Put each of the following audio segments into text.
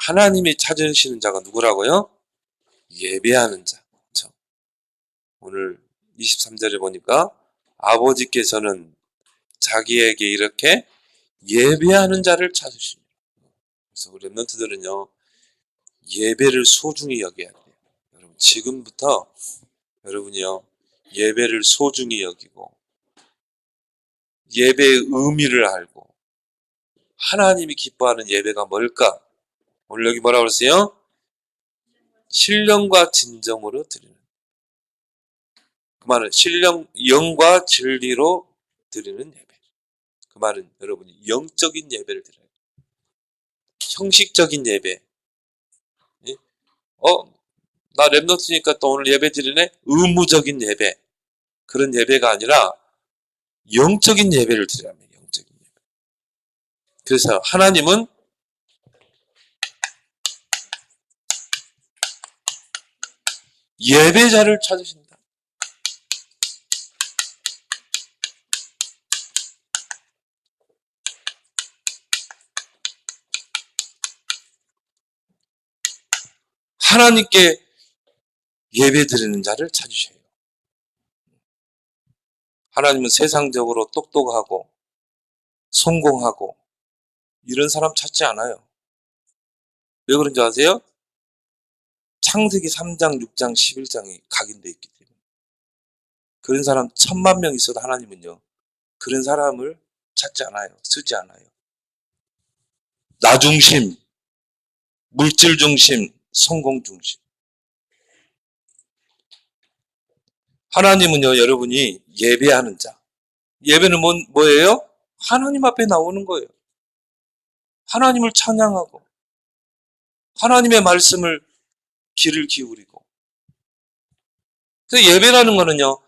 하나님이 찾으시는 자가 누구라고요? 예배하는 자. 그렇죠? 오늘 23절에 보니까 아버지께서는 자기에게 이렇게 예배하는 자를 찾으십니다. 그래서 우리 랩런트들은요, 예배를 소중히 여겨야 돼요. 여러분, 지금부터 여러분이요, 예배를 소중히 여기고 예배의 의미를 알고 하나님이 기뻐하는 예배가 뭘까? 오늘 여기 뭐라고 그랬어요? 신령과 진정으로 드리는. 그 말은 영과 진리로 드리는 예배. 그 말은 여러분이 영적인 예배를 드려야 돼요. 형식적인 예배. 나 랩노트니까 또 오늘 예배 드리네? 의무적인 예배. 그런 예배가 아니라 영적인 예배를 드려야 합니다. 영적인 예배. 그래서 하나님은 예배자를 찾으신다. 하나님께 예배드리는 자를 찾으셔요. 하나님은 세상적으로 똑똑하고 성공하고 이런 사람 찾지 않아요. 왜 그런지 아세요? 창세기 3장, 6장, 11장이 각인되어 있기 때문에. 그런 사람 1000만 명 있어도 하나님은요, 그런 사람을 찾지 않아요. 쓰지 않아요. 나 중심, 물질 중심, 성공 중심. 하나님은요, 여러분이 예배하는 자. 예배는 뭐예요? 하나님 앞에 나오는 거예요. 하나님을 찬양하고 하나님의 말씀을 귀를 기울이고. 그래서 예배라는 거는요,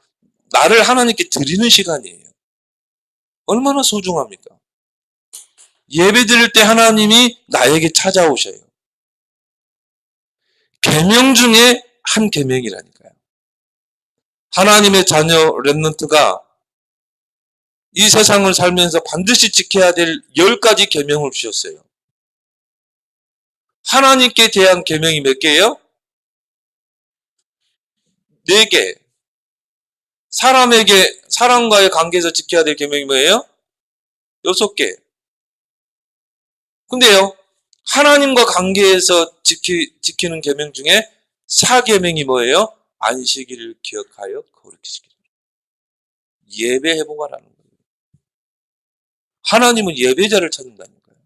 나를 하나님께 드리는 시간이에요. 얼마나 소중합니까? 예배 드릴 때 하나님이 나에게 찾아오셔요. 계명 중에 한 계명이라니까요. 하나님의 자녀 렘넌트가 이 세상을 살면서 반드시 지켜야 될 10가지 계명을 주셨어요. 하나님께 대한 계명이 몇 개예요? 4개. 사람과의 관계에서 지켜야 될 계명이 뭐예요? 6개. 근데요, 하나님과 관계에서 지키는 계명 중에 4계명이 뭐예요? 안식일을 기억하여 거룩히 지키라. 예배 회복하라는 거예요. 하나님은 예배자를 찾는다는 거예요.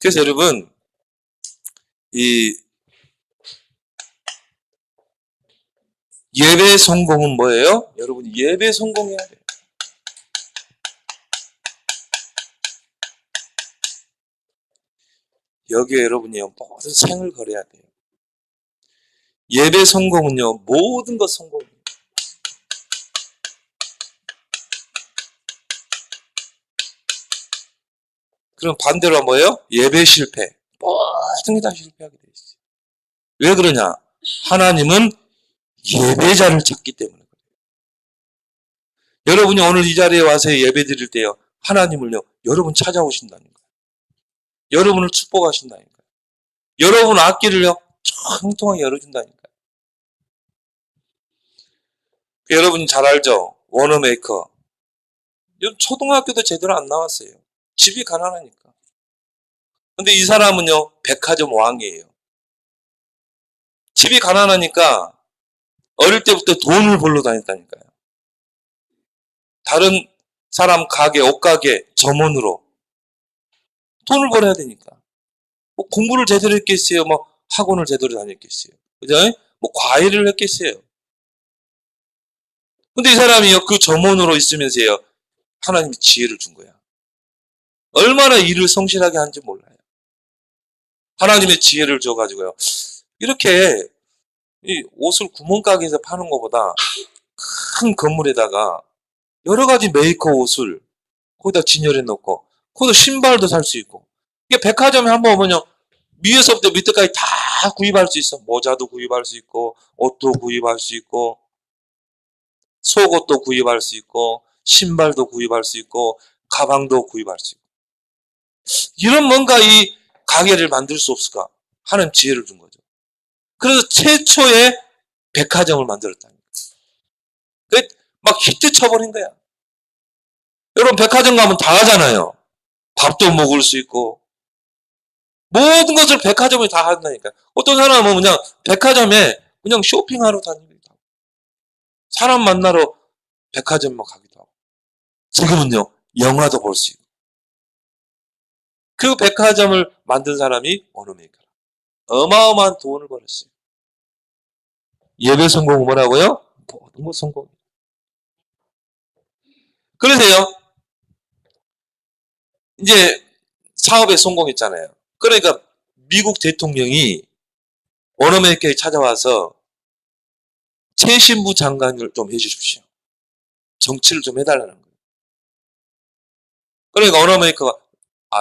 그래서 여러분, 이 예배 성공은 뭐예요? 여러분, 예배 성공해야 돼요. 여기에 여러분이요, 모든 생을 걸어야 돼요. 예배 성공은요, 모든 것 성공이에요. 그럼 반대로 뭐예요? 예배 실패. 모든 게 다 실패하게 돼 있어요. 왜 그러냐? 하나님은 예배자를 찾기 때문에 그래요. 여러분이 오늘 이 자리에 와서 예배 드릴 때요, 하나님을요, 여러분 찾아오신다는 거예요. 여러분을 축복하신다는 거예요. 여러분 앞길을요, 통통하게 열어준다니까요. 여러분 잘 알죠? 워너메이커. 초등학교도 제대로 안 나왔어요. 집이 가난하니까. 근데 이 사람은요, 백화점 왕이에요. 집이 가난하니까 어릴 때부터 돈을 벌러 다녔다니까요. 다른 사람 가게, 옷가게, 점원으로 돈을 벌어야 되니까. 뭐 공부를 제대로 했겠어요? 뭐 학원을 제대로 다녔겠어요? 그죠? 뭐 과외를 했겠어요? 근데 이 사람이요, 그 점원으로 있으면서요, 하나님이 지혜를 준 거야. 얼마나 일을 성실하게 하는지 몰라요. 하나님의 지혜를 줘가지고요, 이렇게 이 옷을 구멍가게에서 파는 것보다 큰 건물에다가 여러 가지 메이커 옷을 거기다 진열해 놓고, 거기다 신발도 살 수 있고, 이게 백화점에 한번 오면요, 위에서부터 밑에까지 다 구입할 수 있어. 모자도 구입할 수 있고, 옷도 구입할 수 있고, 속옷도 구입할 수 있고, 신발도 구입할 수 있고, 가방도 구입할 수 있고. 이런 뭔가 이 가게를 만들 수 없을까? 하는 지혜를 준 거죠. 그래서 최초의 백화점을 만들었다는 거예요. 막 히트 쳐버린 거야. 여러분 백화점 가면 다 하잖아요. 밥도 먹을 수 있고 모든 것을 백화점에 다 한다니까요. 어떤 사람은 그냥 백화점에 그냥 쇼핑하러 다니기도 하고 사람 만나러 백화점만 가기도 하고 지금은요 영화도 볼 수 있고 그 백화점을 만든 사람이 워너메이커. 어마어마한 돈을 벌었어요. 예배 성공은 뭐라고요? 모든 것 성공. 그러세요. 이제 사업에 성공했잖아요. 그러니까 미국 대통령이 워너메이커에 찾아와서 최신부 장관을 좀 해주십시오. 정치를 좀 해달라는 거예요. 그러니까 워너메이커가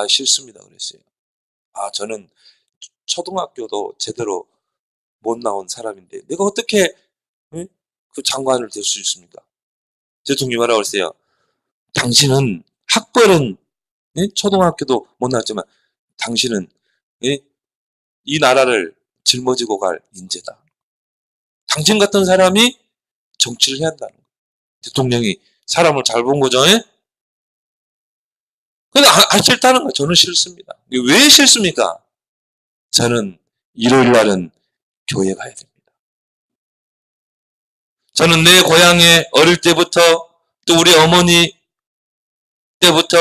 싫습니다 그랬어요. 저는 초등학교도 제대로 못 나온 사람인데 내가 어떻게 그 장관을 될 수 있습니까? 대통령이 뭐라고 그랬어요? 당신은 학벌은 초등학교도 못 나왔지만 당신은 이 나라를 짊어지고 갈 인재다. 당신 같은 사람이 정치를 해야 한다는 거예요. 대통령이 사람을 잘 본 거죠. 근데 싫다는 거예요. 저는 싫습니다. 왜 싫습니까? 저는 일요일 날은 교회 가야 됩니다. 저는 내 고향에 어릴 때부터 또 우리 어머니 때부터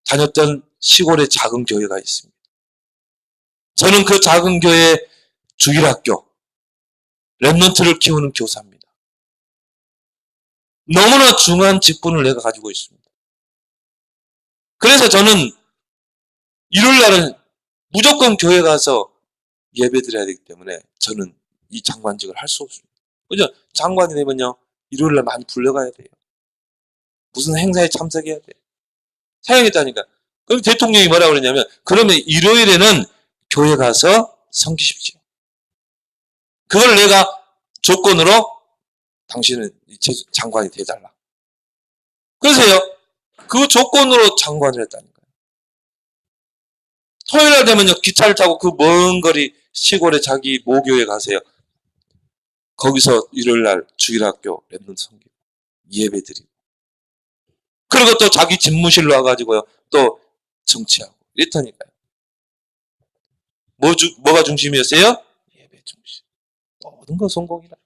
다녔던 시골의 작은 교회가 있습니다. 저는 그 작은 교회 주일학교 랩런트를 키우는 교사입니다. 너무나 중요한 직분을 내가 가지고 있습니다. 그래서 저는 일요일 날은 무조건 교회 가서 예배 드려야 되기 때문에 저는 이 장관직을 할 수 없습니다. 그죠? 장관이 되면요 일요일 날 많이 불려가야 돼요. 무슨 행사에 참석해야 돼요. 사용했다니까. 그럼 대통령이 뭐라고 그러냐면 그러면 일요일에는 교회 가서 섬기십시오. 그걸 내가 조건으로 당신은 장관이 돼달라. 그래서요 그 조건으로 장관을 했다니까요. 토요일 날 되면요 기차를 타고 그 먼 거리 시골에 자기 모교에 가세요. 거기서 일요일 날 주일학교 랩런트 섬기고 예배 드리고 그리고 또 자기 집무실로 와가지고요 또 정치하고 이랬다니까요. 뭐가 중심이었어요? 예배 중심. 모든 거 성공이라.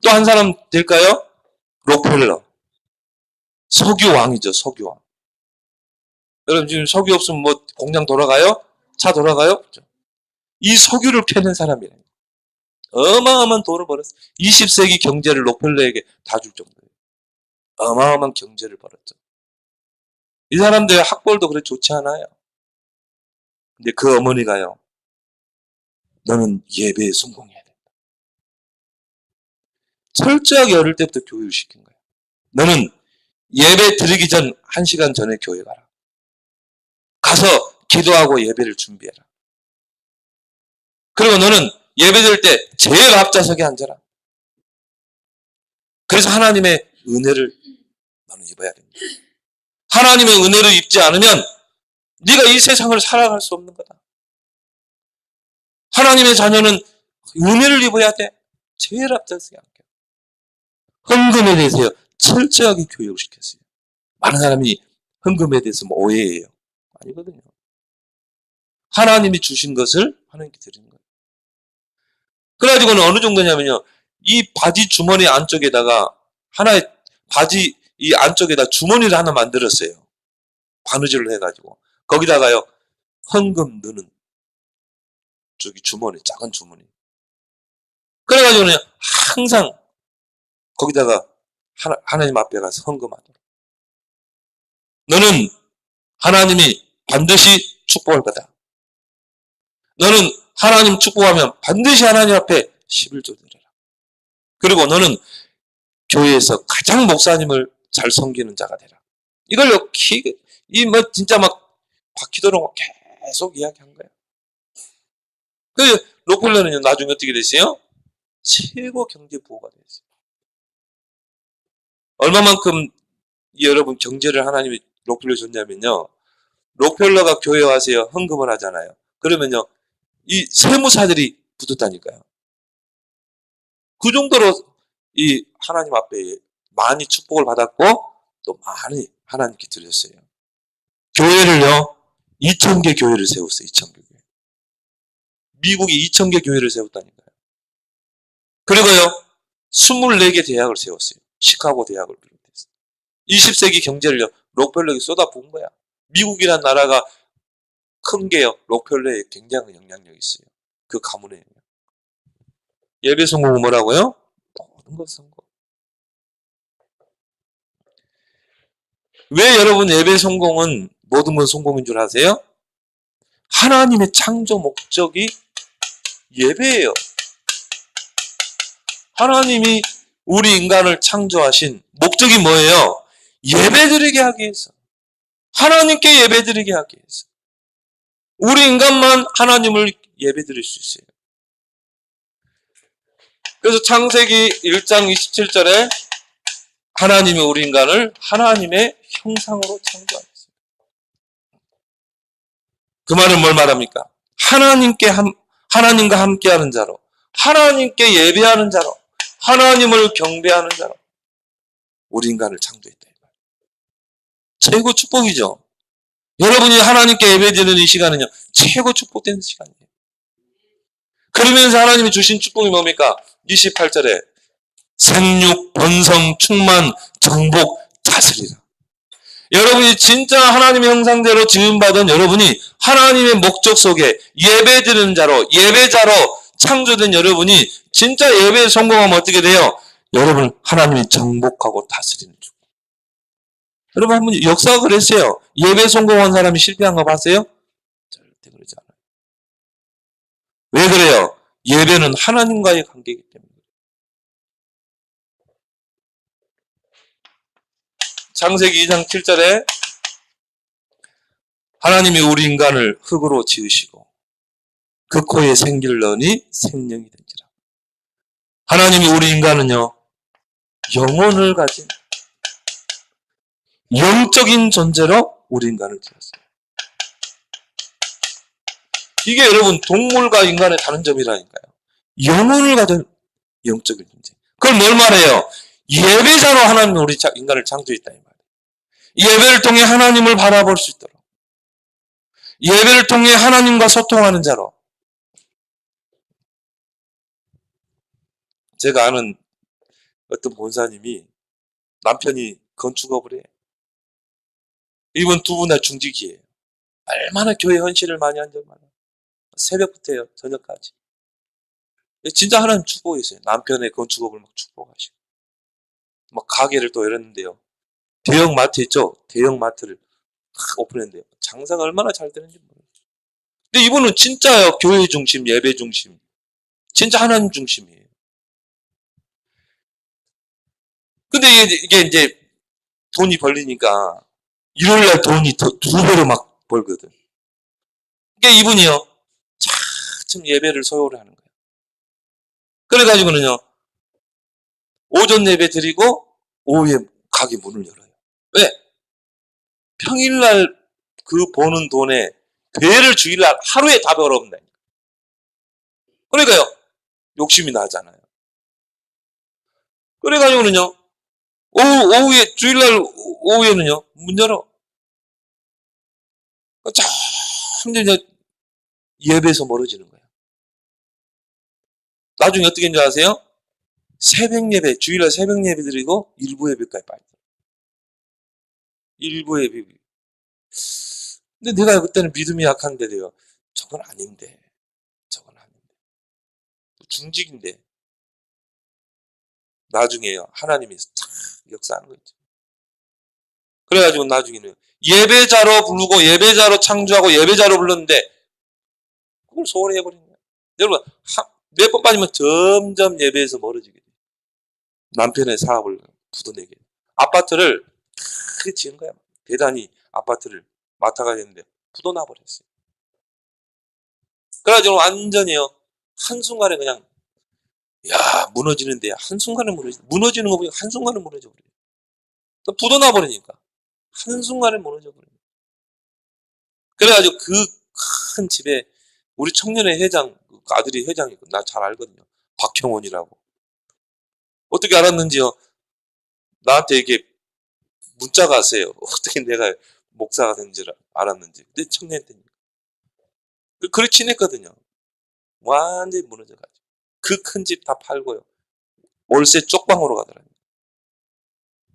또 한 사람 될까요? 록펠러. 석유왕이죠, 석유왕. 여러분 지금 석유 없으면 뭐 공장 돌아가요? 차 돌아가요? 그렇죠? 이 석유를 캐는 사람이에요. 어마어마한 돈을 벌었어요. 20세기 경제를 록펠러에게 다 줄 정도예요. 어마어마한 경제를 벌었죠. 이 사람들 학벌도 그래 좋지 않아요. 근데 그 어머니가요. 너는 예배에 성공해야 된다. 철저하게 어릴 때부터 교육을 시킨 거예요. 너는 예배 드리기 전 1시간 전에 교회 가라. 가서 기도하고 예배를 준비해라. 그리고 너는 예배 드릴 때 제일 앞좌석에 앉아라. 그래서 하나님의 은혜를 너는 입어야 됩니다. 하나님의 은혜를 입지 않으면 네가 이 세상을 살아갈 수 없는 거다. 하나님의 자녀는 은혜를 입어야 돼. 제일 앞좌석에 앉게. 헌금에 대해서 철저하게 교육을 시켰어요. 많은 사람이 헌금에 대해서 뭐 오해해요. 아니거든요. 하나님이 주신 것을 하나님께 드리는 거예요. 그래가지고는 어느 정도냐면요. 이 바지 주머니 안쪽에다가 하나의 바지 이 안쪽에다 주머니를 하나 만들었어요. 바느질을 해가지고. 거기다가요. 헌금 넣는 저기 주머니, 작은 주머니. 그래가지고는 항상 거기다가 하나님 앞에 가서 헌금하도록. 너는 하나님이 반드시 축복할 거다. 너는 하나님 축복하면 반드시 하나님 앞에 11조 드려라. 그리고 너는 교회에서 가장 목사님을 잘 섬기는 자가 되라. 이걸요, 진짜 막 바퀴도록 계속 이야기한 거예요. 그 록펠러는요, 나중에 어떻게 됐어요? 최고 경제부호가 됐어요. 얼마만큼 여러분 경제를 하나님이 록펠러 줬냐면요, 록펠러가 교회 와서요, 헌금을 하잖아요. 그러면요, 이 세무사들이 붙었다니까요. 그 정도로 이 하나님 앞에 많이 축복을 받았고, 또 많이 하나님께 드렸어요. 교회를요, 2,000개 교회를 세웠어요, 2,000개 교회. 미국이 2,000개 교회를 세웠다니까요. 그리고요, 24개 대학을 세웠어요. 시카고 대학을 비롯해서. 20세기 경제를요, 록펠러에게 쏟아부은 거야. 미국이란 나라가 큰 게요, 록펠러에 굉장히 영향력이 있어요. 그 가문에. 예배 성공은 뭐라고요? 모든 것 성공. 왜 여러분 예배 성공은 모든 건 성공인 줄 아세요? 하나님의 창조 목적이 예배예요. 하나님이 우리 인간을 창조하신 목적이 뭐예요? 예배드리게 하기 위해서. 하나님께 예배드리게 하기 위해서. 우리 인간만 하나님을 예배드릴 수 있어요. 그래서 창세기 1장 27절에 하나님이 우리 인간을 하나님의 형상으로 창조하셨어요. 그 말은 뭘 말합니까? 하나님과 함께하는 자로, 하나님께 예배하는 자로, 하나님을 경배하는 자로 우리 인간을 창조했다. 최고 축복이죠. 여러분이 하나님께 예배드리는 이 시간은요, 최고 축복된 시간이에요. 그러면서 하나님이 주신 축복이 뭡니까? 28절에 생육, 번성, 충만, 정복, 다스리라. 여러분이 진짜 하나님의 형상대로 지음받은 여러분이 하나님의 목적 속에 예배드리는 자로, 예배자로 창조된 여러분이 진짜 예배에 성공하면 어떻게 돼요? 여러분 하나님이 정복하고 다스리는 중. 여러분 한번 역사가 그랬어요. 예배 성공한 사람이 실패한 거 봤어요? 절대 그러지 않아요. 왜 그래요? 예배는 하나님과의 관계이기 때문에. 창세기 2장 7절에 하나님이 우리 인간을 흙으로 지으시고 그 코에 생기를 넣으니 생명이 된지라. 하나님이 우리 인간은요, 영혼을 가진 영적인 존재로 우리 인간을 지었어요. 이게 여러분 동물과 인간의 다른 점이라니까요. 영혼을 가진 영적인 존재. 그걸 뭘 말해요? 예배자로 하나님이 우리 인간을 창조했다 이 말이에요. 예배를 통해 하나님을 바라볼 수 있도록, 예배를 통해 하나님과 소통하는 자로. 제가 아는 어떤 본사님이 남편이 건축업을 해요. 이분 두 분 다 중직이에요. 얼마나 교회 헌신을 많이 한 줄 몰라요. 새벽부터요, 저녁까지. 진짜 하나님 축복이었어요. 남편의 건축업을 막 축복하시고. 막 가게를 또 열었는데요. 대형 마트 있죠? 대형 마트를 오픈했는데요. 장사가 얼마나 잘 되는지 모르겠어요. 근데 이분은 진짜요, 교회 중심, 예배 중심. 진짜 하나님 중심이에요. 근데 이게 이제 돈이 벌리니까 일요일날 돈이 두 배로 막 벌거든. 그러니까 이분이요, 차츰 예배를 소요를 하는 거예요. 그래가지고는요, 오전 예배 드리고 오후에 가게 문을 열어요. 왜? 평일날 그 버는 돈에 배를 주일날 하루에 다 벌어본다니까. 그러니까요, 욕심이 나잖아요. 그래가지고는요, 오후에, 주일날 오후에는요, 문 열어. 참 이제 예배에서 멀어지는 거예요. 나중에 어떻게 했는지 아세요? 새벽 예배, 주일날 새벽 예배 드리고 일부 예배까지 빠져. 일부 예배. 근데 내가 그때는 믿음이 약한데도요, 저건 아닌데. 중직인데. 나중에요, 하나님이 탁 역사하는 거 있죠. 그래가지고 나중에는 예배자로 부르고 예배자로 창조하고 예배자로 불렀는데 그걸 소홀히 해버린 거예요. 여러분, 몇 번 빠지면 점점 예배에서 멀어지게 돼요. 남편의 사업을 부도내게. 아파트를 크게 지은 거야. 대단히 아파트를 맡아가겠는데 부도나버렸어요. 그래가지고 완전히요, 한순간에 그냥, 야, 무너지는데 한순간에 무너지는 거 보니까 한순간에 무너져버려요. 부도나버리니까 한순간에 무너져버려요. 그래가지고 그 큰 집에 우리 청년회 회장, 아들이 회장이고, 나 잘 알거든요. 박형원이라고. 어떻게 알았는지요? 나한테 이게 문자가 왔어요. 어떻게 내가 목사가 된 줄 알았는지. 근데 청년 때니까. 그렇게 친했거든요. 완전히 무너져가지고. 그 큰 집 다 팔고요. 월세 쪽방으로 가더라고요.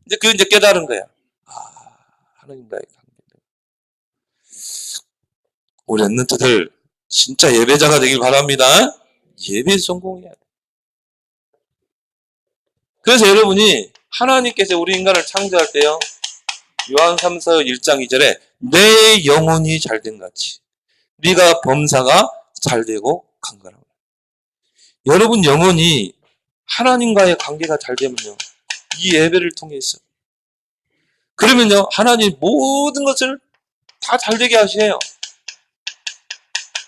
이제 그 이제 깨달은 거야. 아, 하나님과의 관계. 우리 랩런트들 진짜 예배자가 되길 바랍니다. 예배 성공해야 돼. 그래서 여러분이 하나님께서 우리 인간을 창조할 때요. 요한 3서 1장 2절에 내 영혼이 잘된 같이 네가 범사가 잘되고 강건하라. 여러분 영혼이 하나님과의 관계가 잘 되면요. 이 예배를 통해서 그러면요. 하나님 모든 것을 다 잘되게 하시네요.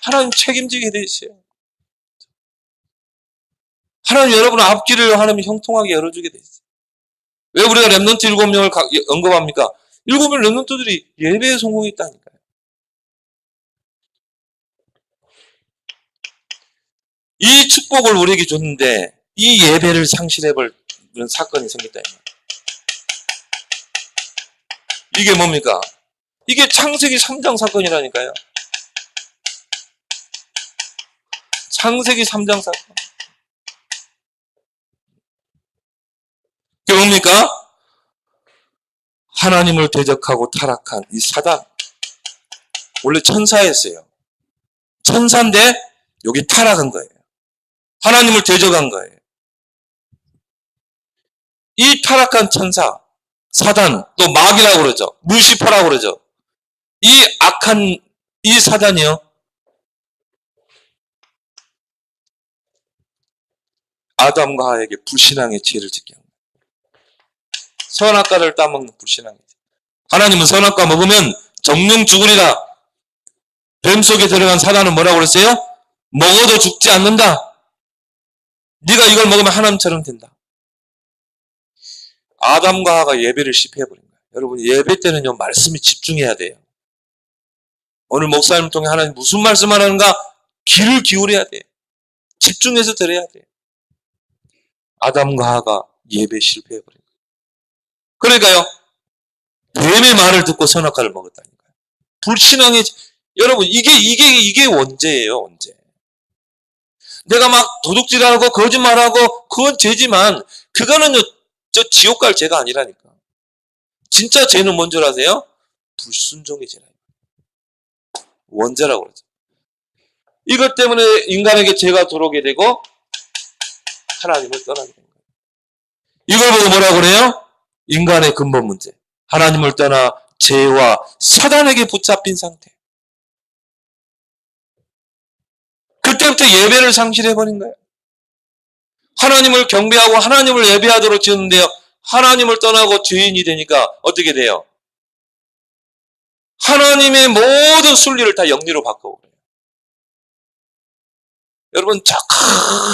하나님 책임지게 돼 있어요. 하나님 여러분 앞길을 하나님 형통하게 열어주게 돼 있어요. 왜 우리가 랩런트 7명을 언급합니까? 7명 랩런트들이 예배에 성공했다니까요. 이 축복을 우리에게 줬는데 이 예배를 상실해버리는 사건이 생겼다. 이게 뭡니까? 이게 창세기 3장 사건이라니까요. 창세기 3장 사건. 그게 뭡니까? 하나님을 대적하고 타락한 이 사단. 원래 천사였어요. 천사인데 여기 타락한 거예요. 하나님을 대적한 거예요. 이 타락한 천사, 사단, 또 마귀라고 그러죠. 루시퍼라고 그러죠. 이 악한 이 사단이요. 아담과 하와에게 불신앙의 죄를 짓게 합니다. 선악과를 따먹는 불신앙의 죄. 하나님은 선악과 먹으면 정령 죽으리라. 뱀 속에 들어간 사단은 뭐라고 그랬어요? 먹어도 죽지 않는다. 네가 이걸 먹으면 하나님처럼 된다. 아담과 하와가 예배를 실패해버린 거예요. 여러분 예배 때는요 말씀이 집중해야 돼요. 오늘 목사님을 통해 하나님 무슨 말씀 하는가 귀를 기울여야 돼요. 집중해서 들어야 돼요. 아담과 하와가 예배 실패해버린 거예요. 그러니까요 뱀의 말을 듣고 선악과를 먹었다니까요. 불신앙의 여러분 이게 원죄예요. 원죄. 내가 막 도둑질하고 거짓말하고 그건 죄지만 그거는요 저 지옥 갈 죄가 아니라니까. 진짜 죄는 뭔 줄 아세요? 불순종의 죄라. 원죄라고 그러죠. 이것 때문에 인간에게 죄가 들어오게 되고 하나님을 떠나게 된 거예요. 이걸 보고 뭐라고 그래요? 인간의 근본 문제. 하나님을 떠나 죄와 사단에게 붙잡힌 상태. 그때부터 예배를 상실해버린 거예요. 하나님을 경배하고 하나님을 예배하도록 지었는데요. 하나님을 떠나고 죄인이 되니까 어떻게 돼요? 하나님의 모든 순리를 다 영리로 바꿔버려요. 여러분 저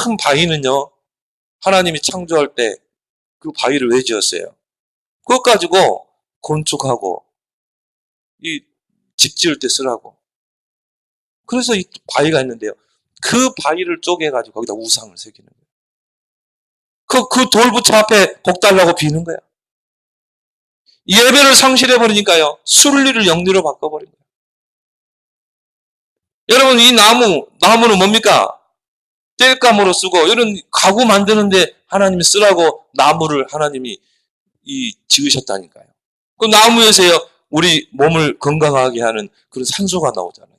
큰 바위는요. 하나님이 창조할 때 그 바위를 왜 지었어요? 그것 가지고 건축하고 이 집 지을 때 쓰라고. 그래서 이 바위가 있는데요. 그 바위를 쪼개가지고 거기다 우상을 새기는 거예요. 그 돌부처 앞에 복 달라고 비는 거야. 예배를 상실해버리니까요. 순리를 영리로 바꿔버린 거예요. 여러분 이 나무는 뭡니까? 땔감으로 쓰고 이런 가구 만드는데 하나님이 쓰라고 나무를 하나님이 지으셨다니까요. 그 나무에서요 우리 몸을 건강하게 하는 그런 산소가 나오잖아요.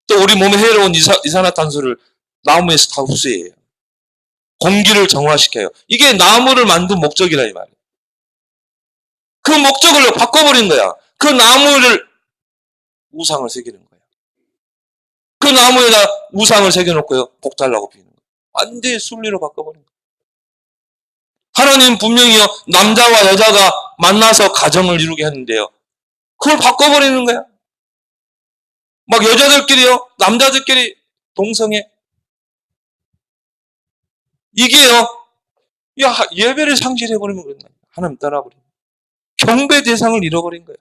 또 우리 몸에 해로운 이산화탄소를 나무에서 다 흡수해요. 공기를 정화시켜요. 이게 나무를 만든 목적이라 이 말이에요. 그 목적을 바꿔버린 거야. 그 나무를 우상을 새기는 거야. 그 나무에다 우상을 새겨놓고요. 복 달라고 비는 거예요. 완전히 순리로 바꿔버린 거예요. 하나님 분명히요. 남자와 여자가 만나서 가정을 이루게 했는데요. 그걸 바꿔버리는 거야. 막 여자들끼리요. 남자들끼리 동성애. 이게요. 예배를 상실해버리면 그런 거예요. 하나님 떠나버리는 거예요. 경배 대상을 잃어버린 거예요.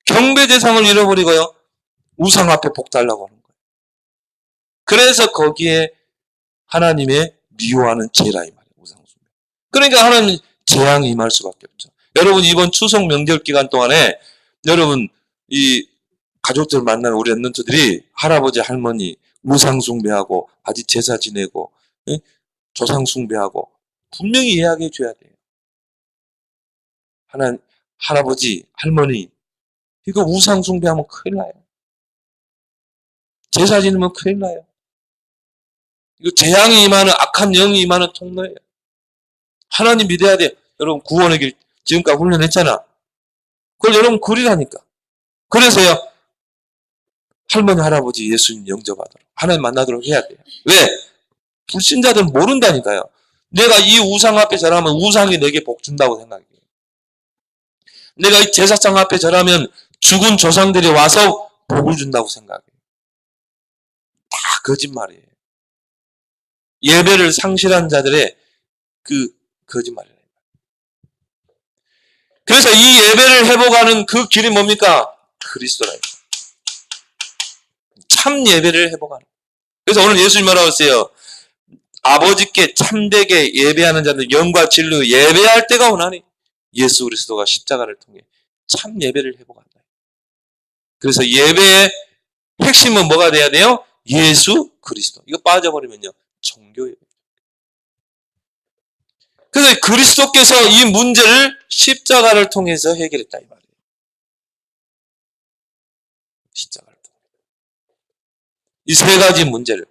경배 대상을 잃어버리고요. 우상 앞에 복 달라고 하는 거예요. 그래서 거기에 하나님의 미워하는 죄라 이 말이에요. 우상숭배. 그러니까 하나님 재앙이 임할 수밖에 없죠. 여러분 이번 추석 명절 기간 동안에 여러분 이 가족들 만나는 우리 랩런트들이 할아버지 할머니 우상숭배하고 아직 제사 지내고 조상숭배하고 분명히 이야기해 줘야 돼요. 할아버지 할머니 이거 우상숭배하면 큰일 나요. 제사 지내면 큰일 나요. 이거 재앙이 임하는 악한 영이 임하는 통로예요. 하나님 믿어야 돼요. 여러분 구원의 길 지금까지 훈련했잖아. 그걸 여러분 그리라니까. 그래서요. 할머니 할아버지 예수님 영접하도록 하나님 만나도록 해야 돼요. 왜? 불신자들은 모른다니까요. 내가 이 우상 앞에 절하면 우상이 내게 복 준다고 생각해요. 내가 이 제사장 앞에 절하면 죽은 조상들이 와서 복을 준다고 생각해요. 다 거짓말이에요. 예배를 상실한 자들의 그 거짓말이에요. 그래서 이 예배를 회복하는 그 길이 뭡니까? 그리스도라요. 참 예배를 회복하는. 그래서 오늘 예수님 뭐라고 했어요? 아버지께 참되게 예배하는 자들 영과 진리로 예배할 때가 오나니 예수 그리스도가 십자가를 통해 참 예배를 회복한다. 그래서 예배의 핵심은 뭐가 돼야 돼요? 예수 그리스도. 이거 빠져버리면요. 종교예요. 그래서 그리스도께서 이 문제를 십자가를 통해서 해결했다 이 말이에요. 십자가를 통해. 이 세 가지 문제를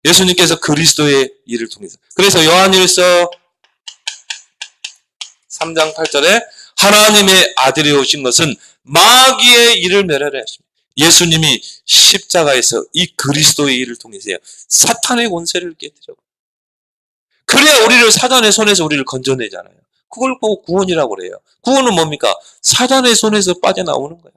예수님께서 그리스도의 일을 통해서. 그래서 요한일서 3장 8절에 하나님의 아들이 오신 것은 마귀의 일을 멸하려 하십니다. 예수님이 십자가에서 이 그리스도의 일을 통해서요. 사탄의 권세를 깨뜨려. 그래야 우리를 사단의 손에서 우리를 건져내잖아요. 그걸 보고 구원이라고 그래요. 구원은 뭡니까? 사단의 손에서 빠져나오는 거예요.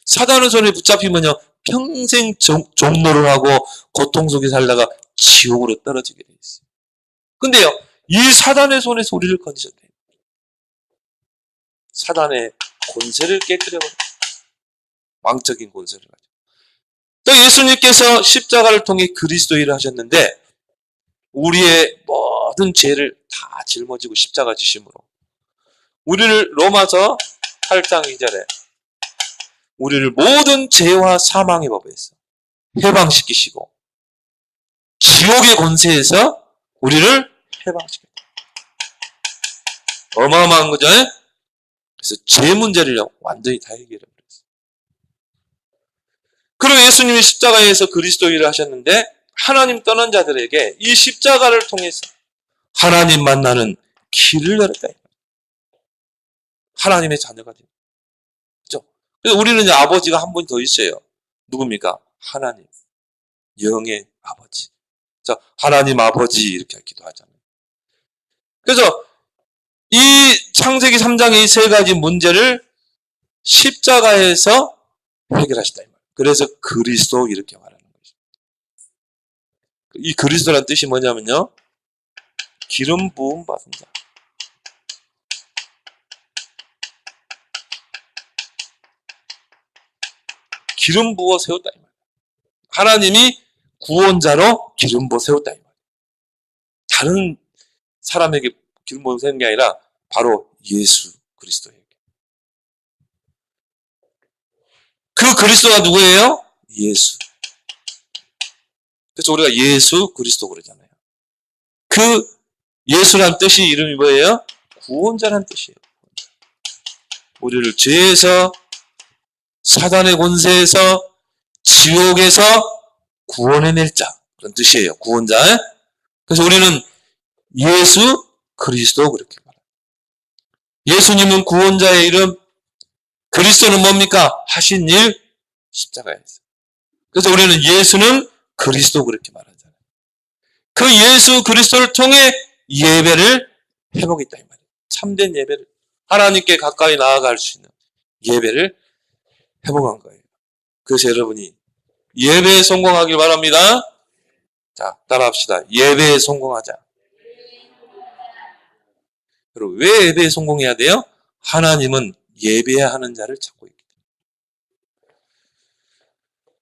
사단의 손에 붙잡히면요. 평생 종노를 하고 고통 속에 살다가 지옥으로 떨어지게 돼 있어요. 근데요. 이 사단의 손에서 우리를 건져내요. 사단의 권세를 깨뜨려버려요. 왕적인 권세를 가지고. 또 예수님께서 십자가를 통해 그리스도 일을 하셨는데 우리의 모든 죄를 다 짊어지고 십자가 지심으로 우리를 로마서 8장 2절에 우리를 모든 죄와 사망의 법에서 해방시키시고 지옥의 권세에서 우리를 해방시켰다. 어마어마한 거죠. 그래서 죄 문제를 완전히 다 해결해버렸어요. 그리고 예수님이 십자가에서 그리스도 일을 하셨는데 하나님 떠난 자들에게 이 십자가를 통해서 하나님 만나는 길을 열었다. 하나님의 자녀가 됩니다. 그렇죠? 그래서 우리는 이제 아버지가 한 분 더 있어요. 누굽니까? 하나님. 영의 아버지. 자, 하나님 아버지 이렇게 기도하잖아요. 그래서 이 창세기 3장의 이 세 가지 문제를 십자가에서 해결하시다. 그래서 그리스도 이렇게 말하는 거죠. 이 그리스도란 뜻이 뭐냐면요. 기름 부음 받은 자. 기름 부어 세웠다. 하나님이 구원자로 기름 부어 세웠다. 다른 사람에게 기름 부어 세운 게 아니라 바로 예수 그리스도에게. 그 그리스도가 누구예요? 예수. 그래서 우리가 예수 그리스도 그러잖아요. 그 예수란 뜻이 이름이 뭐예요? 구원자란 뜻이에요. 우리를 죄에서 사단의 권세에서 지옥에서 구원해낼 자 그런 뜻이에요. 구원자. 그래서 우리는 예수 그리스도 그렇게 말해요. 예수님은 구원자의 이름, 그리스도는 뭡니까? 하신 일, 십자가에서. 그래서 우리는 예수는 그리스도 그렇게 말하잖아요. 그 예수 그리스도를 통해 예배를 회복했다 이 말이에요. 참된 예배를 하나님께 가까이 나아갈 수 있는 예배를 회복한 거예요. 그래서 여러분이 예배에 성공하길 바랍니다. 자, 따라합시다. 예배에 성공하자. 여러분 왜 예배에 성공해야 돼요? 하나님은 예배해야 하는 자를 찾고 있기 때문에.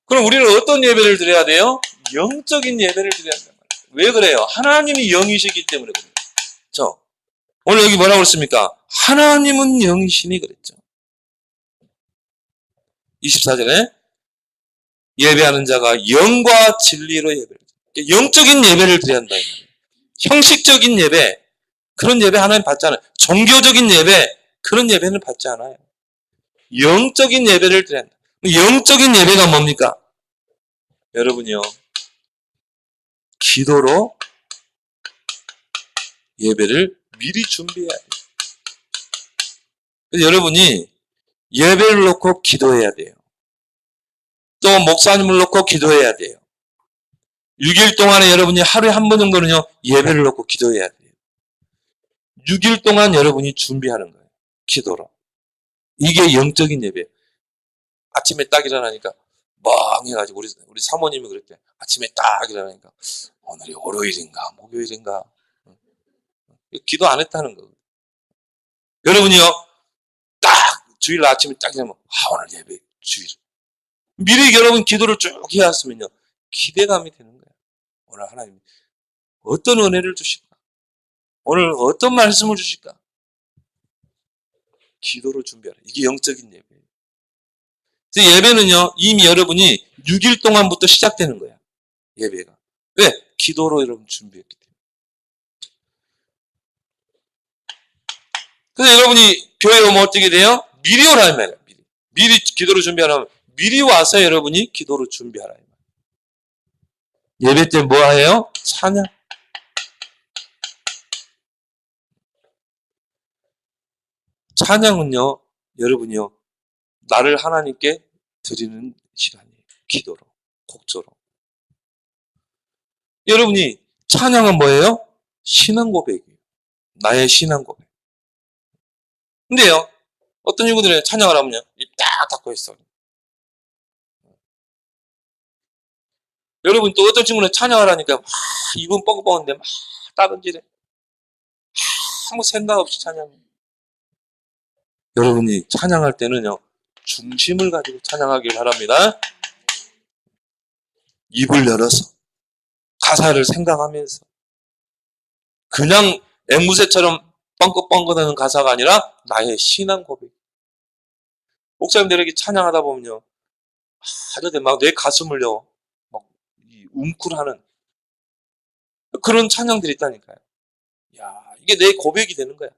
그럼 우리는 어떤 예배를 드려야 돼요? 영적인 예배를 드려야 한단 말이에요. 왜 그래요? 하나님이 영이시기 때문에 그래요. 그렇죠? 오늘 여기 뭐라고 그랬습니까? 하나님은 영이시니 그랬죠. 24절에 예배하는 자가 영과 진리로 예배를 드려요. 영적인 예배를 드려야 한다. 형식적인 예배, 그런 예배 하나님 받지 않아요. 종교적인 예배, 그런 예배는 받지 않아요. 영적인 예배를 드려야 한다. 영적인 예배가 뭡니까? 여러분이요, 기도로 예배를 미리 준비해야 돼요. 그래서 여러분이 예배를 놓고 기도해야 돼요. 또 목사님을 놓고 기도해야 돼요. 6일 동안에 여러분이 하루에 한 번 정도는요, 예배를 놓고 기도해야 돼요. 6일 동안 여러분이 준비하는 거예요. 기도로. 이게 영적인 예배예요. 아침에 딱 일어나니까 멍 해가지고 우리 사모님이 그랬대. 아침에 딱 일어나니까 오늘이 월요일인가 목요일인가, 기도 안 했다는 거예요. 여러분이요, 딱 주일 아침에 딱 일어나면 오늘 예배 주일. 미리 여러분 기도를 쭉 해왔으면요, 기대감이 되는 거예요. 오늘 하나님 어떤 은혜를 주실까? 오늘 어떤 말씀을 주실까? 기도를 준비하라. 이게 영적인 예배예요. 그래서 예배는요, 이미 여러분이 6일 동안부터 시작되는 거야. 예배가. 왜? 기도로 여러분 준비했기 때문에. 그래서 여러분이 교회에 오면 어떻게 돼요? 미리 오라 이 말이야. 미리 기도로 준비하라면 미리 와서 여러분이 기도로 준비하라 이 말이야. 예배 때 뭐 해요? 찬양. 찬양은요, 여러분이요, 나를 하나님께 드리는 시간이에요. 기도로, 곡조로. 여러분이 찬양은 뭐예요? 신앙 고백이에요. 나의 신앙 고백. 근데요, 어떤 친구들은 찬양을 하면요, 입 딱 닫고 있어. 여러분 또 어떤 친구는 찬양을 하니까 막 입은 뻥뻥한데 막 따던지래. 아무 생각 없이 찬양해. 여러분이 찬양할 때는요, 중심을 가지고 찬양하길 바랍니다. 입을 열어서 가사를 생각하면서, 그냥 앵무새처럼 뻥긋뻥긋하는 가사가 아니라 나의 신앙 고백. 목사님들에게 찬양하다 보면요, 하여튼 막 내 가슴을요, 막 웅크하는 그런 찬양들이 있다니까요. 야, 이게 내 고백이 되는 거야.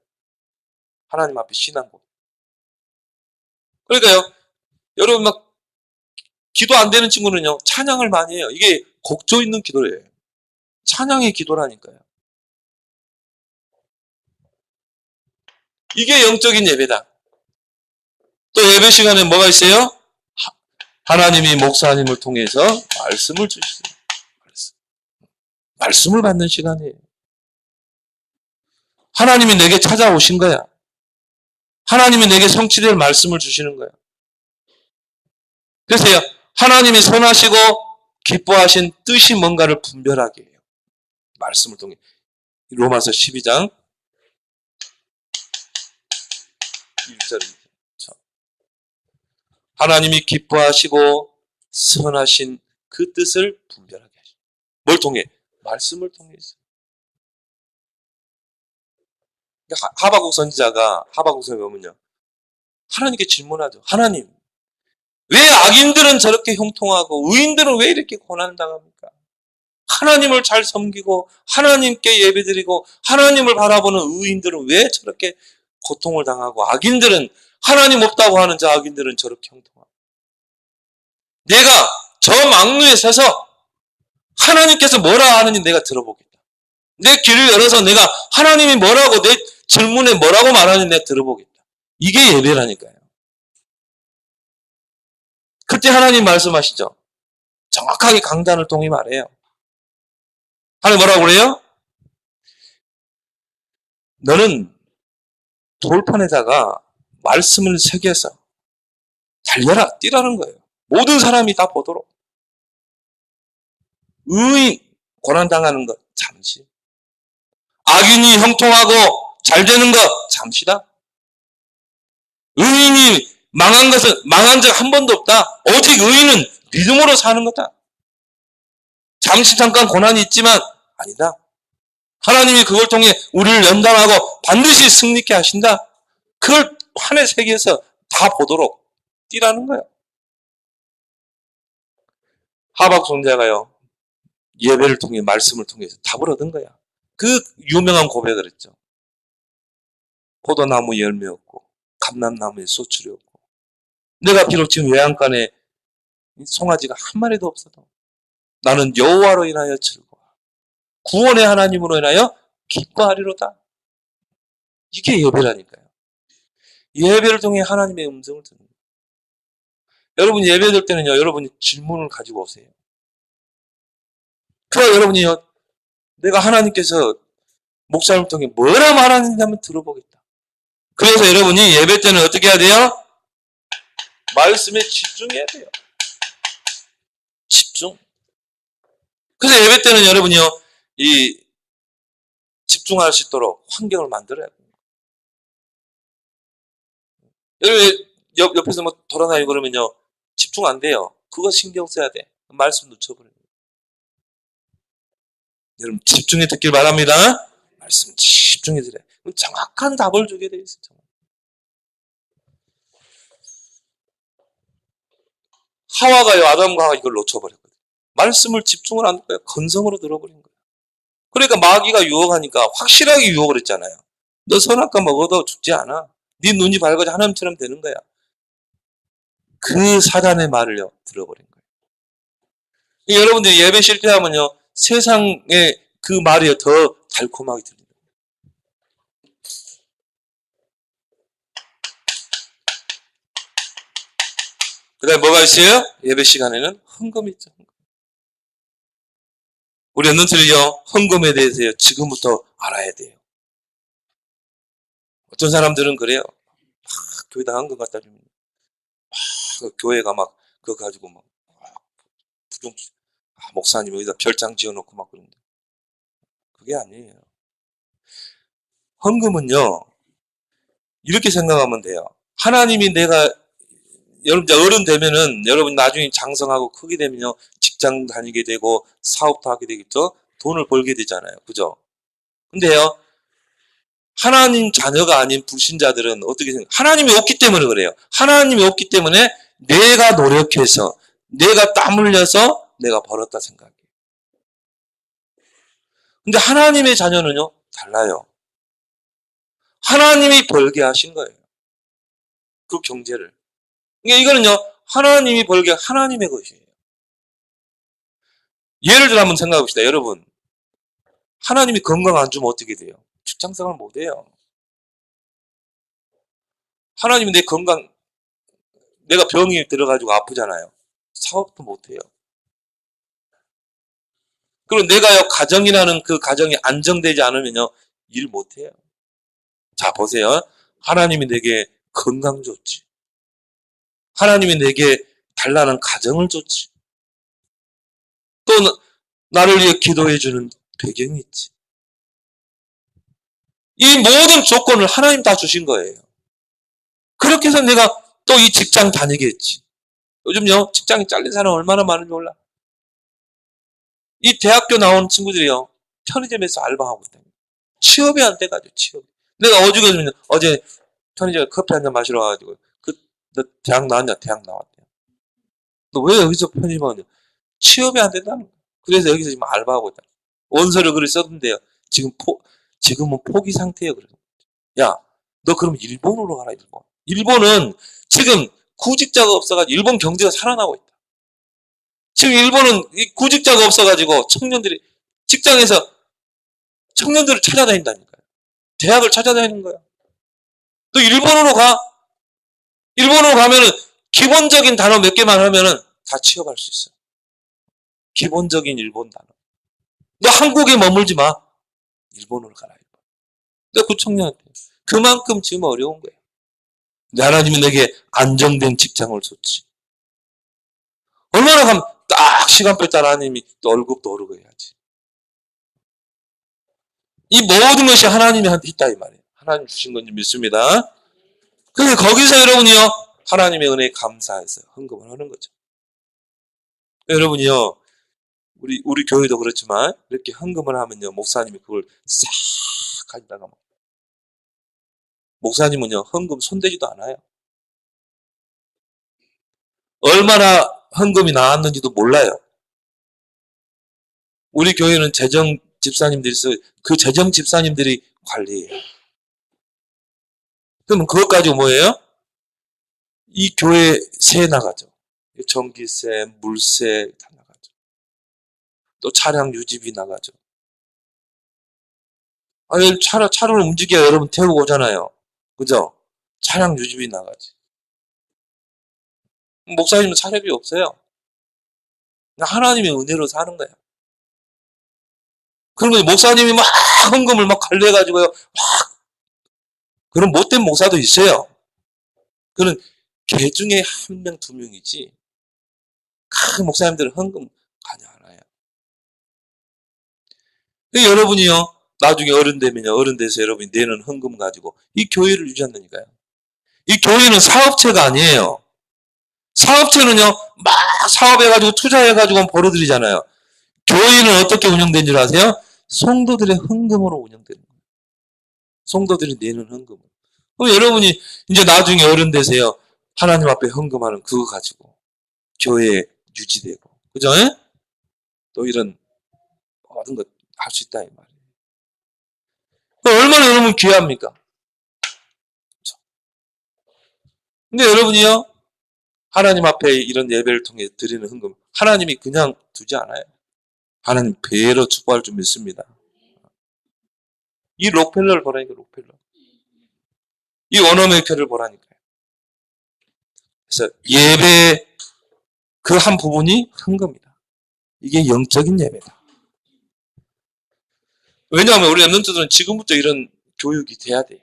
하나님 앞에 신앙 고백. 그러니까요, 여러분 막 기도 안 되는 친구는요, 찬양을 많이 해요. 이게 곡조 있는 기도예요. 찬양의 기도라니까요. 이게 영적인 예배다. 또 예배 시간에 뭐가 있어요? 하나님이 목사님을 통해서 말씀을 주시죠. 말씀을 받는 시간이에요. 하나님이 내게 찾아오신 거야. 하나님이 내게 성취될 말씀을 주시는 거야. 그래서요, 하나님이 선하시고 기뻐하신 뜻이 뭔가를 분별하게 해요. 말씀을 통해. 로마서 12장 1절. 하나님이 기뻐하시고 선하신 그 뜻을 분별하게 하시죠. 뭘 통해? 말씀을 통해서. 하박국 선지자가 하박국서에 보면요, 하나님께 질문하죠. 하나님, 왜 악인들은 저렇게 형통하고 의인들은 왜 이렇게 고난을 당합니까? 하나님을 잘 섬기고 하나님께 예배드리고 하나님을 바라보는 의인들은 왜 저렇게 고통을 당하고, 악인들은, 하나님 없다고 하는 저 악인들은 저렇게 형통하고. 내가 저 망루에 서서 하나님께서 뭐라 하는지 내가 들어보겠다. 내 귀를 열어서 내가 하나님이 뭐라고, 내 질문에 뭐라고 말하는지 내가 들어보겠다. 이게 예배라니까요. 그때 하나님 말씀하시죠. 정확하게 강단을 통해 말해요. 하나님 뭐라고 그래요? 너는 돌판에다가 말씀을 새겨서 달려라, 뛰라는 거예요. 모든 사람이 다 보도록. 의인 고난당하는 것 잠시, 악인이 형통하고 잘 되는 것 잠시다. 의인이 망한 적 한 번도 없다. 오직 의인은 믿음으로 사는 거다. 잠시 잠깐 고난이 있지만 아니다. 하나님이 그걸 통해 우리를 연단하고 반드시 승리케 하신다. 그걸 판의 세계에서 다 보도록 뛰라는 거예요. 하박 son자가요, 예배를 통해 말씀을 통해서 답을 얻은 거야. 그 유명한 고백을 했죠. 포도나무 열매 없고 감람나무에 소출이 없고 내가 비록 지금 외양간에 송아지가 한 마리도 없어도 나는 여호와로 인하여 즐거워 구원의 하나님으로 인하여 기뻐하리로다. 이게 예배라니까요. 예배를 통해 하나님의 음성을 듣는 거예요. 여러분 예배 될 때는요, 여러분이 질문을 가지고 오세요. 그럼 여러분이요, 내가 하나님께서 목사님을 통해 뭐라 말하는지 한번 들어보겠다. 그래서 여러분이 예배 때는 어떻게 해야 돼요? 말씀에 집중해야 돼요. 집중. 그래서 예배 때는 여러분이요, 이 집중할 수 있도록 환경을 만들어야 돼요. 여러분 옆에서 뭐 돌아다니고 그러면요, 집중 안 돼요. 그거 신경 써야 돼. 말씀 놓쳐버려요. 여러분 집중해 듣길 바랍니다. 말씀 집중해 드려요. 정확한 답을 주게 돼 있어요. 하와가요, 아담과 이걸 놓쳐버렸거든요. 말씀을 집중을 안 했고요. 건성으로 들어버린 거예요. 그러니까 마귀가 유혹하니까 확실하게 유혹을 했잖아요. 너 선악과 먹어도 죽지 않아. 네 눈이 밝아져 하나님처럼 되는 거야. 그 사단의 말을요, 들어버린 거예요. 여러분들이 예배 실패하면요, 세상의 그 말이 더 달콤하게 들립니다. 그 다음에 뭐가 있어요? 예배 시간에는 헌금이 있죠. 우리 언론들이요, 헌금에 대해서요, 지금부터 알아야 돼요. 어떤 사람들은 그래요. 교회당 헌금 갖다 주면, 교회가 막, 그거 가지고 막, 목사님 여기다 별장 지어놓고 막 그런데. 그게 아니에요. 헌금은요, 이렇게 생각하면 돼요. 하나님이 여러분 어른 되면은, 여러분 나중에 장성하고 크게 되면요, 직장 다니게 되고, 사업도 하게 되겠죠? 돈을 벌게 되잖아요. 그죠? 근데요, 하나님 자녀가 아닌 불신자들은 어떻게 생각해요? 하나님이 없기 때문에 그래요. 하나님이 없기 때문에 내가 노력해서, 내가 땀 흘려서 내가 벌었다 생각해요. 근데 하나님의 자녀는요, 달라요. 하나님이 벌게 하신 거예요. 그 경제를. 그러니까 이거는요, 하나님이 벌게 하나님의 것이에요. 예를 들어 한번 생각해 봅시다. 여러분, 하나님이 건강 안 주면 어떻게 돼요? 직장생활 못 해요. 하나님이 내 건강, 내가 병이 들어가지고 아프잖아요. 사업도 못 해요. 그리고 내가요, 가정이라는 그 가정이 안정되지 않으면요, 일 못 해요. 자, 보세요. 하나님이 내게 건강 줬지. 하나님이 내게 달라는 가정을 줬지. 또 나를 위해 기도해 주는 배경이 있지. 이 모든 조건을 하나님 다 주신 거예요. 그렇게 해서 내가 또 이 직장 다니게 했지. 요즘요, 직장이 잘린 사람 얼마나 많은지 몰라. 이 대학교 나온 친구들이요, 편의점에서 알바하고 있다. 취업이 안 돼가지고, 취업. 내가 어제 편의점에 커피 한 잔 마시러 와가지고, 너 대학 나왔냐? 대학 나왔대. 너 왜 여기서 편의점 하냐? 취업이 안 된다는 거야. 그래서 여기서 지금 알바하고 있다. 원서를 글을 썼는데요. 지금은 포기 상태예요. 그래서. 야, 너 그럼 일본으로 가라, 일본. 일본은 지금 구직자가 없어가지고 일본 경제가 살아나고 있다. 지금 일본은 구직자가 없어가지고 청년들이 직장에서 청년들을 찾아다닌다니까요. 대학을 찾아다니는 거야. 너 일본으로 가. 일본으로 가면은 기본적인 단어 몇 개만 하면은 다 취업할 수 있어. 기본적인 일본 단어. 너 한국에 머물지 마. 일본으로 가라. 너 그 청년한테. 그만큼 지금 어려운 거예요. 근데 하나님이 내게 안정된 직장을 줬지. 얼마나 가면 딱 시간표 따라 하나님이 또 월급도 오르고 해야지. 이 모든 것이 하나님이 한테 있다 이 말이에요. 하나님 주신 건지 믿습니다. 근데 거기서 여러분이요, 하나님의 은혜에 감사해서 헌금을 하는 거죠. 여러분이요, 우리 교회도 그렇지만, 이렇게 헌금을 하면요, 목사님이 그걸 싹 가져다가, 목사님은요, 헌금 손대지도 않아요. 얼마나 헌금이 나왔는지도 몰라요. 우리 교회는 재정 집사님들이 있어요. 그 재정 집사님들이 관리해요. 그러면 그것 가지고 뭐예요? 이 교회 세 나가죠. 전기세, 물세 다 나가죠. 또 차량 유지비 나가죠. 아니, 차를 움직여야 여러분 태우고 오잖아요. 그죠? 차량 유지비 나가지. 목사님은 차례비 없어요. 하나님의 은혜로 사는 거야. 그러면 목사님이 막 헌금을 막 관리해가지고요. 막 그런 못된 목사도 있어요. 그는 개 중에 한 명, 두 명이지. 그 목사님들은 헌금 가냐 않아요. 여러분이요, 나중에 어른 되면요, 어른 돼서 여러분이 내는 헌금 가지고 이 교회를 유지한다니까요. 이 교회는 사업체가 아니에요. 사업체는요, 막 사업해가지고 투자해가지고 벌어들이잖아요. 교회는 어떻게 운영된 줄 아세요? 성도들의 헌금으로 운영되는 거예요. 성도들이 내는 헌금으로. 그럼 여러분이 이제 나중에 어른 되세요. 하나님 앞에 헌금하는 그거 가지고 교회에 유지되고, 그죠? 또 이런 모든 것 할 수 있다 이 말이에요. 얼마나 여러분 귀합니까? 근데 여러분이요, 하나님 앞에 이런 예배를 통해 드리는 헌금, 하나님이 그냥 두지 않아요. 하나님 배로 축복할 줄 믿습니다. 이 록펠러를 보라니까, 록펠러. 이 원어메이커를 보라니까요. 그래서 예배 그 한 부분이 헌금이다. 이게 영적인 예배다. 왜냐하면 우리 랩런트들은 지금부터 이런 교육이 돼야 돼요.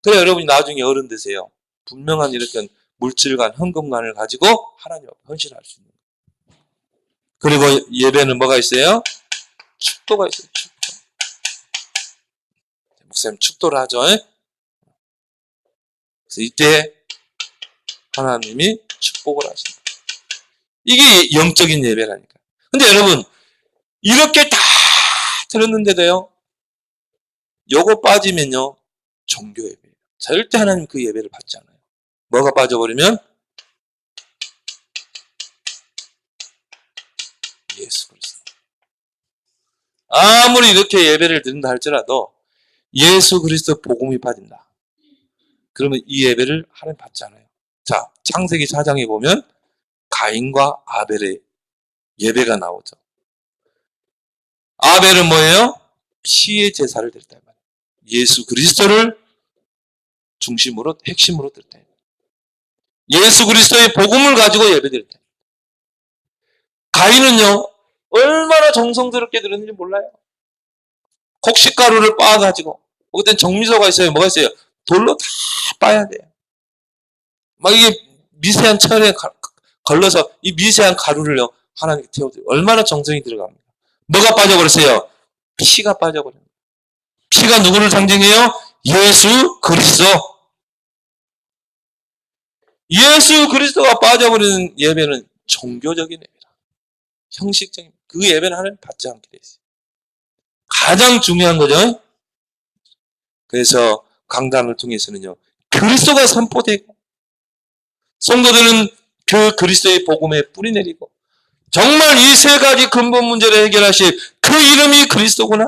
그래 여러분이 나중에 어른 되세요. 분명한 이렇게 물질관, 헌금관을 가지고 하나님 앞에 헌신할 수 있는 거예요. 그리고 예배는 뭐가 있어요? 축도가 있어요. 축도. 목사님 축도를 하죠. 그래서 이때 하나님이 축복을 하신다. 이게 영적인 예배라니까. 근데 여러분 이렇게 다 들었는데도요, 요거 빠지면요 종교 예배예요. 절대 하나님 그 예배를 받지 않아요. 뭐가 빠져버리면 예수 그리스도. 아무리 이렇게 예배를 드린다 할지라도 예수 그리스도 복음이 빠진다. 그러면 이 예배를 하나님 받지 않아요. 자, 창세기 4장에 보면 가인과 아벨의 예배가 나오죠. 아벨은 뭐예요? 피의 제사를 드렸다. 예수 그리스도를 중심으로, 핵심으로 드렸다. 예수 그리스도의 복음을 가지고 예배드렸다. 가인은요, 얼마나 정성스럽게 드렸는지 몰라요. 곡식가루를 빻아가지고, 그땐 정미소가 있어요. 뭐가 있어요? 돌로 다 빻아야 돼요. 막 이게 미세한 철에 걸러서 이 미세한 가루를요, 하나님께 태워줘요. 얼마나 정성이 들어갑니까? 뭐가 빠져버렸어요? 피가 빠져버려요. 피가 누구를 상징해요? 예수 그리스도. 예수 그리스도가 빠져버리는 예배는 종교적인 예배다. 형식적인, 그 예배는 하나님 받지 않게 돼 있어요. 가장 중요한 거죠. 그래서 강단을 통해서는요, 그리스도가 선포되고, 성도들은 그 그리스도의 복음에 뿌리 내리고, 정말 이 세 가지 근본 문제를 해결하실 그 이름이 그리스도구나.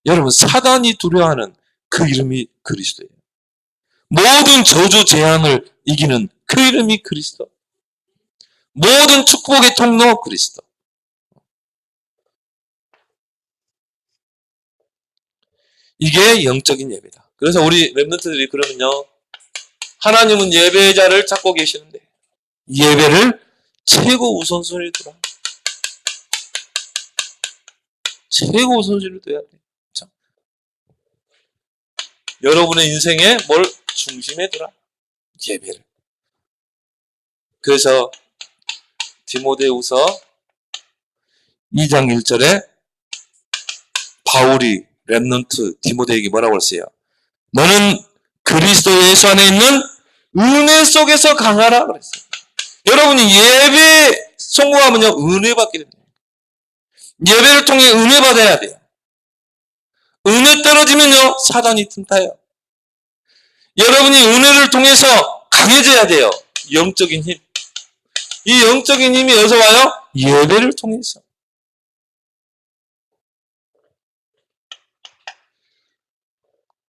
여러분, 사단이 두려워하는 그 이름이 그리스도예요. 모든 저주 재앙을 이기는 그 이름이 그리스도. 모든 축복의 통로 그리스도. 이게 영적인 예배다. 그래서 우리 랩런트들이 그러면요, 하나님은 예배자를 찾고 계시는데 예배를 최고 우선순위로 두라. 최고 우선순위로 둬야 돼. 그렇죠? 여러분의 인생에 뭘 중심에 두라? 예배를. 그래서 디모데후서 2장 1절에 바울이 랩넌트 디모데에게 뭐라고 했어요? 너는 그리스도 예수 안에 있는 은혜 속에서 강하라 그랬어요. 여러분이 예배 성공하면요, 은혜 받게 됩니다. 예배를 통해 은혜 받아야 돼요. 은혜 떨어지면요, 사단이 틈타요. 여러분이 은혜를 통해서 강해져야 돼요. 영적인 힘. 이 영적인 힘이 어디서 와요? 예배를 통해서.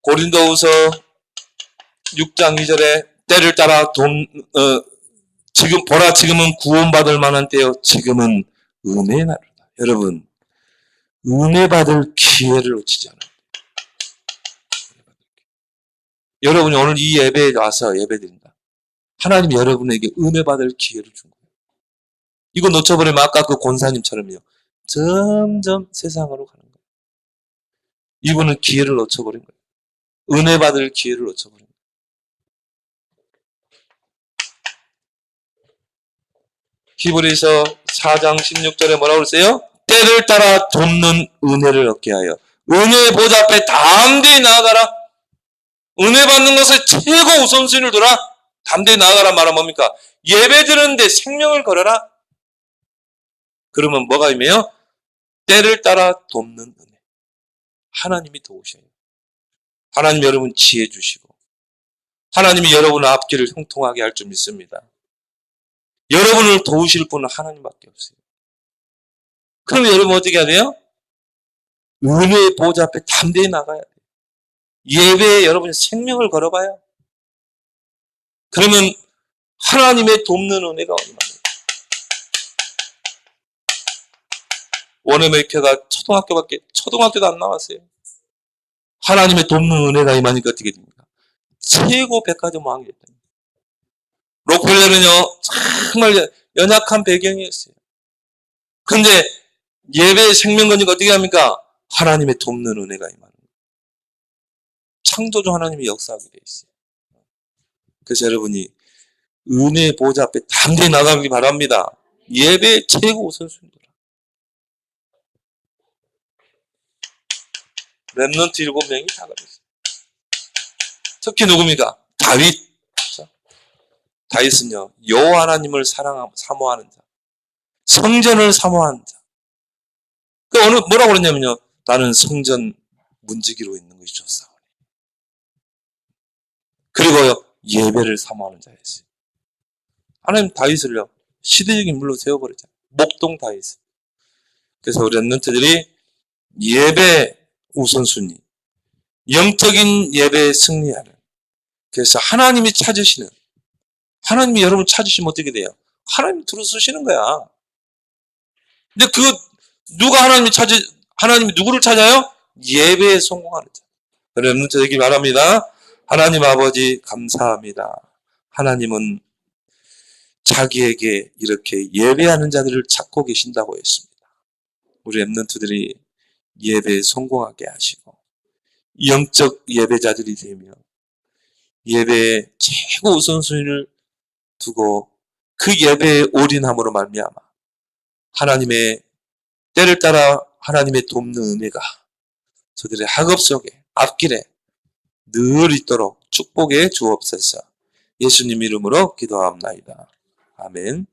고린도후서 6장 2절에 때를 따라 지금 보라 지금은 구원받을 만한 때요. 지금은 은혜의 날이다. 여러분, 은혜 받을 기회를 놓치지 않아요. 여러분이 오늘 이 예배에 와서 예배드린다. 하나님이 여러분에게 은혜 받을 기회를 준 거예요. 이거 놓쳐버리면 아까 그 권사님처럼요. 점점 세상으로 가는 거예요. 이분은 기회를 놓쳐버린 거예요. 은혜 받을 기회를 놓쳐버린 거예요. 히브리서 4장 16절에 뭐라고 그랬어요? 때를 따라 돕는 은혜를 얻게 하여 은혜의 보좌 앞에 담대히 나아가라. 은혜 받는 것을 최고 우선순위를 둬라. 담대히 나아가라 말은 뭡니까? 예배 드리는데 생명을 걸어라. 그러면 뭐가 의미해요? 때를 따라 돕는 은혜. 하나님이 도우셔요. 하나님 여러분 지혜 주시고 하나님이 여러분의 앞길을 형통하게 할 줄 믿습니다. 여러분을 도우실 분은 하나님밖에 없어요. 그럼 여러분 어떻게 해야 돼요? 은혜의 보좌 앞에 담대히 나가야 돼요. 예배에 여러분이 생명을 걸어봐요. 그러면 하나님의 돕는 은혜가 얼마나. 원어메이커가 초등학교도 안 나왔어요. 하나님의 돕는 은혜가 임하니까 어떻게 됩니까? 최고 백화점 왕이 됐다. 록펠러는요, 정말 연약한 배경이었어요. 근데 예배에 생명 거니까 어떻게 합니까? 하나님의 돕는 은혜가 임하는 거예요. 창조주 하나님이 역사하게 돼 있어요. 그래서 여러분이 은혜의 보좌 앞에 담대히 나가기 바랍니다. 예배의 최고 우선순위다. 렘넌트 7명이 다 그랬어요. 특히 누굽니까? 다윗. 다윗은요, 여호와 하나님을 사모하는 자, 성전을 사모하는 자. 그 어느 뭐라고 그랬냐면요, 나는 성전 문지기로 있는 것이 좋사오니. 그리고요, 예배를 사모하는 자였어요. 하나님 다윗을요, 시대적인 인물로 세워버리잖아요. 목동 다윗. 그래서 우리 렘넌트들이 예배 우선순위, 영적인 예배에 승리하는. 그래서 하나님이 찾으시는, 하나님이 여러분 찾으시면 어떻게 돼요? 하나님이 들어서시는 거야. 근데 누가 하나님이 누구를 찾아요? 예배에 성공하는 자. 여러분 되길 바랍니다. 하나님 아버지 감사합니다. 하나님은 자기에게 이렇게 예배하는 자들을 찾고 계신다고 했습니다. 우리 렘넌트들이 예배에 성공하게 하시고 영적 예배자들이 되며 예배의 최고 우선순위를 두고 그 예배에 올인함으로 말미암아 하나님의 때를 따라 하나님의 돕는 은혜가 저들의 학업 속에 앞길에 늘 있도록 축복해 주옵소서. 예수님 이름으로 기도합나이다. 아멘.